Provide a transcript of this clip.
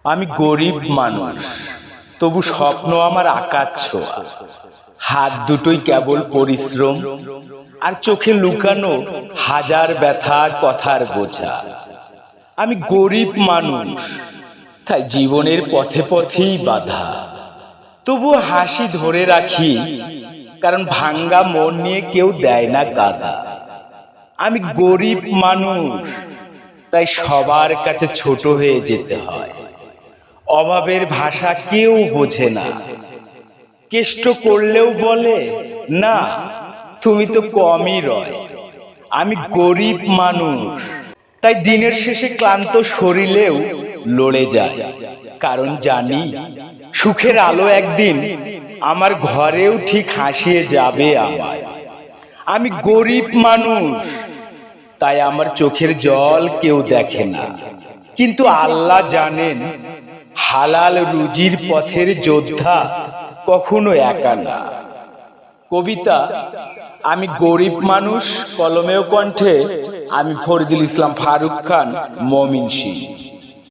আমি গরিব মানুষ, তবু স্বপ্ন আমার আকাশ ছোঁয়া। হাত দুটোই কেবল পরিশ্রম, আর চোখে লুকানো হাজার ব্যথার কথার বোঝা। আমি গরিব মানুষ, তাই জীবনের পথে পথেই বাধা। তবু হাসি ধরে রাখি, কারণ ভাঙ্গা মন নিয়ে কেউ দেয় না কাঁদা। আমি গরিব মানুষ, তাই সবার কাছে ছোট হয়ে যেতে হয়। অভাবের ভাষা কেউ বোঝে না, কেষ্ট করলেও বলে না, তুমি তো কমই রয়। আমি গরিব মানুষ, তাই দিনের শেষে ক্লান্ত শরীরেও লড়ে যায়, কারণ জানি সুখের আলো একদিন আমার ঘরেও ঠিক হাসিয়ে যাবে আমায়। আমি গরিব মানুষ, তাই আমার চোখের জল কেউ দেখে না, কিন্তু আল্লাহ জানেন হালাল রুজির পথের যোদ্ধা কখনো একা না। কবিতা আমি গরিব মানুষ, কলমে ও কণ্ঠে আমি ফরিদুল ইসলাম ফারুক খান, মমিনসিংহ।